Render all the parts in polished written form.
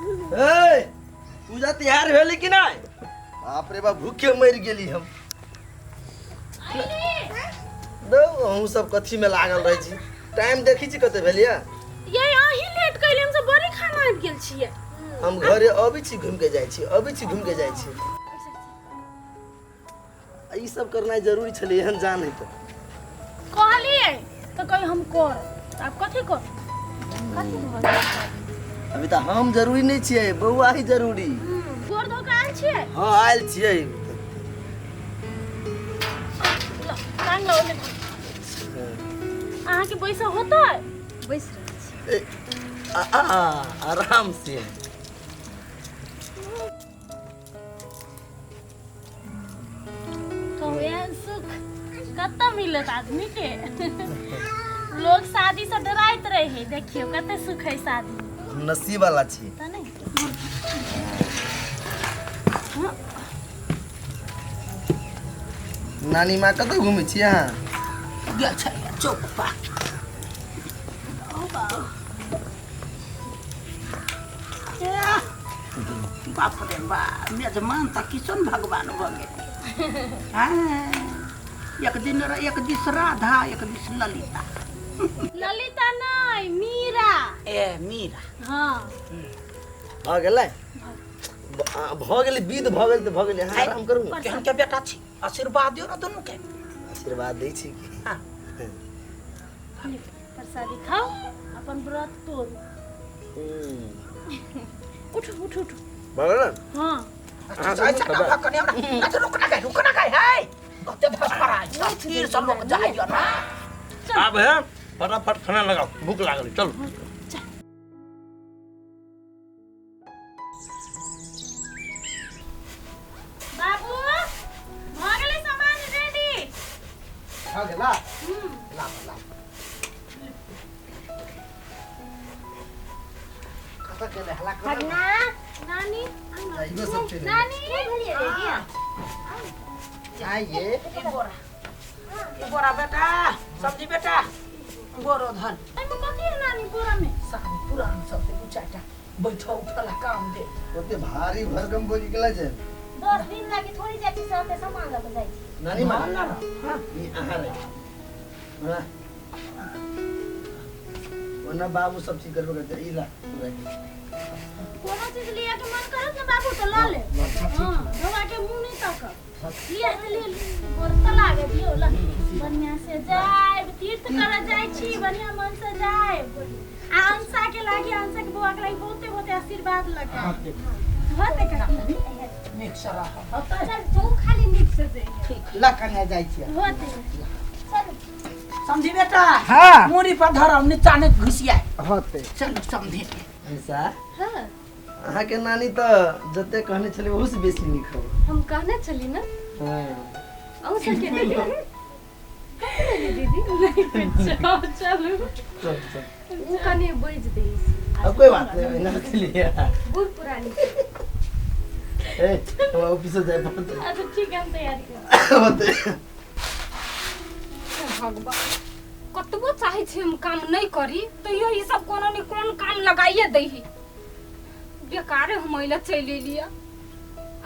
ए पूजा तैयार भेली कि नहीं? बाप रे बाप भूखे मर गेली हम। दो हम सब कथी में लागल रह छी। टाइम देखी छी कते भेलिया? ये आही लेट कइले हम सब बड़ी खाना आबि गेल छियै। हम घरे अबै छी घूम के जाइ छी, अबै छी घूम के जाइ छी। ई सब करना जरूरी छले एहन जान है तो। कहलिए तो कहीं हम कर। आप कथी कर? कथी भर? अभी तो हम जरूरी नहीं छियै, बौआ ही जरूरी। गोर धो के आयल छियै? हां आयल छियै। कान लो ले। अहाँ के पैसा होता है? बैस रहे छी। आराम से। सुख कत्ता मिलत आदमी के। लोग शादी से डराइत रहे, देखियो कते सुख है शादी। नसीब वाला छी। त नहीं नानी माँ कतऽ घूमै छी अहाँ? गेल छै चौक पर। बाप रे बाप, मेजमान त किशन भगवान भ गेल। एक दिस राधा, एक दिस ललिता। ललिता नहीं, मीरा। ए मीरा। हाँ भ गेलै? भ गेलै, विध भ गेल त भ गेलै। अहाँ आराम करू। केहन के बेटा छी, आशीर्वाद दियो ना दुनू के। आशीर्वाद दै छी कि? हां प्रसादी खाओ, अपन व्रत तोड़ो। उठो उठो उठो। भ गेलै? हाँ रुक ना गए है कते भस पड़ा तीर सब लोग जाइयो ना। अब है फटाफट खाना लगाओ, भूख लागल चलो। बाबू भ गेलै सामान रेडी। आ गेला? ला ला कता के हला कर भगना नानी जाइगो सब चले। नानी भलिए रेडी। चाहिए ये बोरा बेटा, सब्जी बेटा, गोरो धन। एमे कथी है नानी बोरा में? सानी पुरान सब से बुचाटा बैठो उठला काम दे। ओते भारी भरकम बोली गेला छै। 10 दिन लागी थोड़ी जाती साथे सामान ल के जाई छी। नानी माँ हां ई अहाँ रे। हां ओना बाबू सब चीज करबे करते ई ला। कोनो चीज लिया के मन करत ना बाबू तो ला ले। हां धोवा के मुंह नहीं तक। लिया ले गोरता लागे दियो ला। बढ़िया से जाय तीर्थ कर जाय छी, बढ़िया मन से जाय। आ अंसा के लागी, अंसा के बुआ के लागी बहुते आशीर्वाद लगे। होते का मिक्स रहा चल जो खाली निक से दे। ठीक ला कन्या जाई छी। होते चल समझी बेटा। हां मोरी पर धरम नीचा ने घुसिया होते। चल समझी। ऐसा हां अहाँ के नानी त जते कहने छले ओहु से बेसी नीक हो। हम कहने चली ना। हां अंसा के दीदी नहीं चलो चल चल। वो कने बैज दे। अब कोई बात नहीं ना के लिए। बुढ़ पुरानी। ए हम ऑफिस जाए बात। अच्छा ठीक है हम तैयारी कर। होते। भगवान कतबो चाहे छी हम काम नहीं करी तो ये सब कोनो न कोन काम लगाइए दही। बेकारे हम इला चले लिया।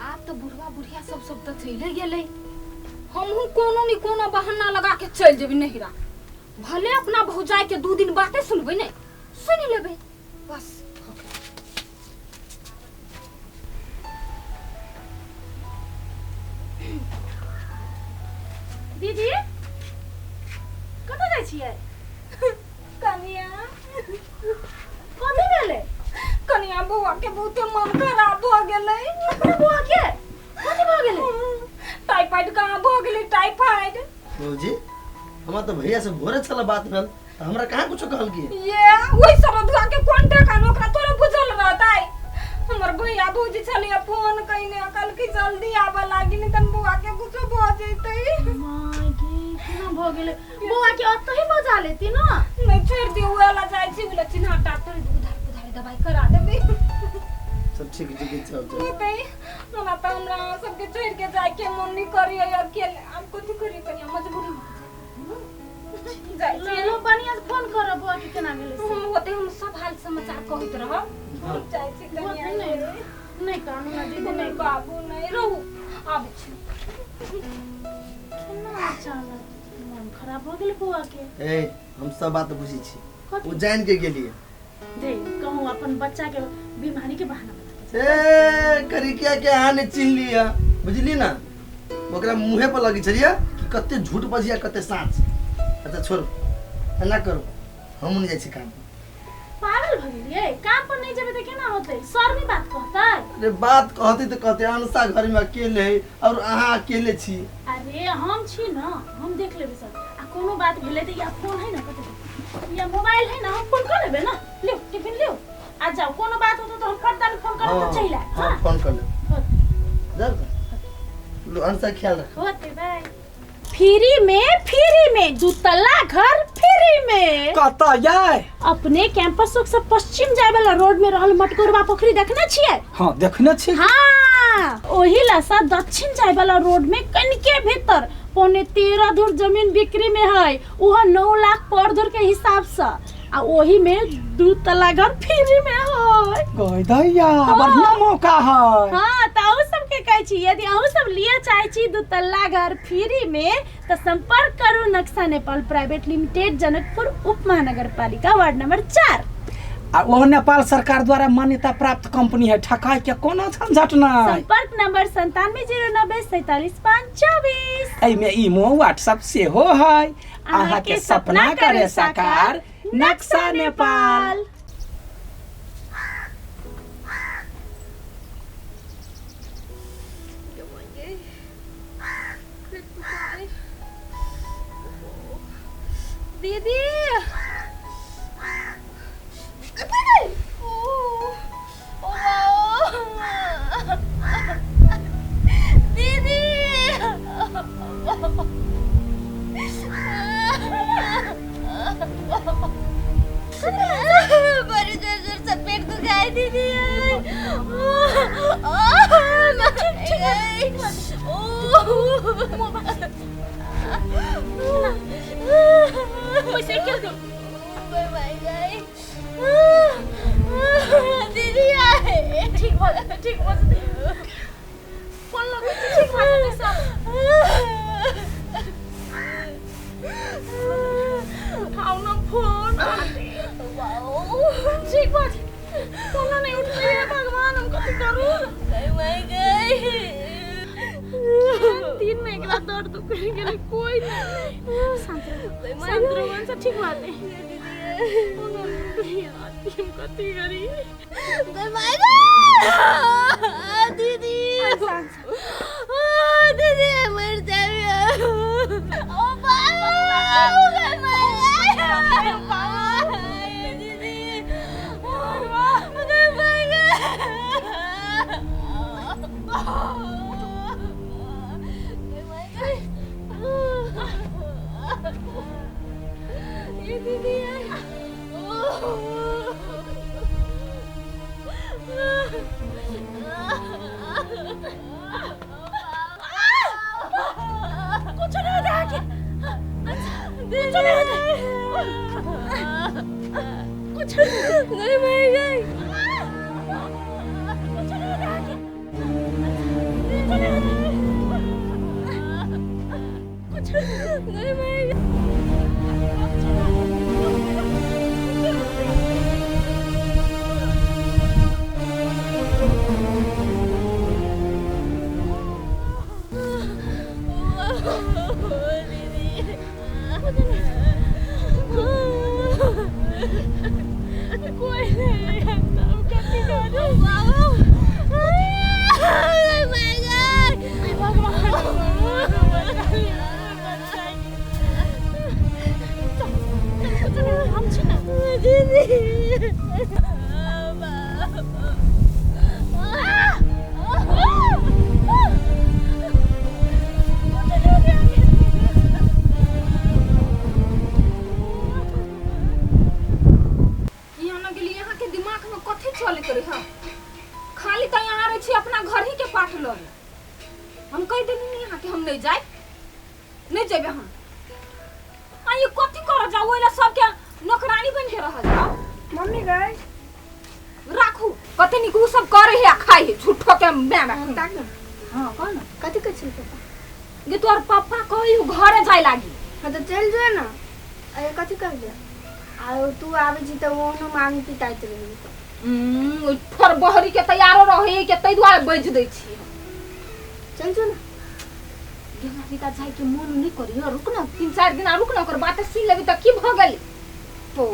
आप तो बुढ़वा बुढ़िया सब तो चले गेले। हमहू कोनो न कोनो बहाना लगा के चल जेबी नहिरा। भले अपना भौजाई के 2 दिन बातें सुनबे नहीं, सुन लेबे बस। दीदी कतऽ जाइ छियै? कनिया कथी भेलै? कनिया बुआ के बहुते मन खराब भ गेलै। बुआ के कथी भ गेलै? टाइफाइड कहाँ भ गेलै? टाइफाइड जी हमरा तो भैया से भोरे चला बात भेल, हमरा कहाँ कुछ कहल की? ये वही सरधुआ के कांटेक्ट आनो ओकरा तोरा बुझल रहतै। हमर भैया भौजी छलिए फोन कइने कल की जल्दी आबे लागी नहीं तन बुआ के कुछ भ जइतै। माय गे केना भ गेलै? बुआ के ओतही बजा लेती ना। नहीं छोड़ दियो वाला जाय छी बोले चिन्हा डॉक्टर उधार दवाई करा देबे। सब ठीक चल चल। होतै हमरा त हमरा सबके छोड़ के जाय के मन नहीं करिए अकेले। हम कुछ करी कनिया मजबूरी। जाय लो बढ़िया से फोन करो बुआ के केना गेले से होते हम सब हाल समाचार कहत रहब जाय छी कन्या नहीं कानू ना दीदी नहीं बाबू नहीं रहू आबै छी केना चला मन खराब हो गेल बुआ के ए हम सब बात बुझी छी वो जान के गेलिए दे कहूं अपन बच्चा के बीमारी के बहाना बता ए करिकिया के आने चिन लिया बुझली ना ओकरा मुंहे पर लगी छलिया कि कते झूठ बजिया कते साँच अच्छा छोड़ ना करो हम नहीं जाई छी काम पागल भ गेलिए काम पर नहीं जेबे त केना होतै सर में बात कहतै अरे बात कहते तो कहते अनसा घर में अकेले है और अहाँ अकेले छी अरे हम छी ना हम देख लेबे सब आ कोनो बात भेले त या फोन है ना कते या मोबाइल है ना हम फोन कर लेबे ना लियो टिफिन लियो आ जाओ कोनो बात होतो तो हम फटाफट फोन करब त चल आए हां फोन कर ले जा लो अनसा ख्याल रख होते बाय फ्री में दूतला घर फ्री में कता जाय अपने कैंपस से पश्चिम जाय वाला रोड में रहल मटकोरबा पोखरी देखने छियै हां देखने छी हाँ ओही लसा दक्षिण जाय वाला रोड में कनके भीतर 13.5 धुर जमीन बिक्री में है वह 9 लाख पर धुर के हिसाब से आ ओही में दूतला घर फ्री में है गई दैया बढ़िया मौका है हाँ ताऊ सबके कहै छी यदि अहू सब लिए चाहे छी दूतला घर फ्री में तो संपर्क करू नक्शा नेपाल प्राइवेट लिमिटेड जनकपुर उप महानगर पालिका वार्ड नंबर 4 आ वो नेपाल सरकार द्वारा मान्यता प्राप्त कंपनी है ठकाई के कोनो झंझट नहीं संपर्क नंबर 9709475524 एई में इमो व्हाट्सएप से हो है आहा के सपना करे साकार नक्शा नेपाल दीदी बड़ी जोर जोर से पेट दुखाई दीदी दीदी ठीक फोन लगे ठीक उठाओ ना फोन ठीक बात फोन नहीं उठ रही है भगवान हम कभी करूं गई 3 महीने के बाद दर्द करेंगे कोई नहीं शांत रहो सब ठीक बात है हम कती करी दीदी दीदी मर जाए ओ खाली तो यहाँ रहे अपना घर ही के पाठ लो हम कह देनी यहाँ के हम नहीं जाए नहीं जेबे हम ये कथी कर जाओ ओइला सब के नौकरानी बन के रह जाओ मम्मी गए राखू कते निक उ सब करे है खाई है झूठो के मैं ताक न हां कौन कथी कर छी पापा ये तोर पापा कहियो घरे जाय लागी हां तो चल जो ना अरे कथी कर दे आ तू आवे जी तो वो न मांग पिटाइत रही थोर बहरी के तैयारो रहे के तै दुआरे बज दै छी चल जो ना गंगा जी का जाय के मन नहीं करियो रुक ना 3-4 दिन रुक ना ओकर बात सुन लेबी त की भ गेल तो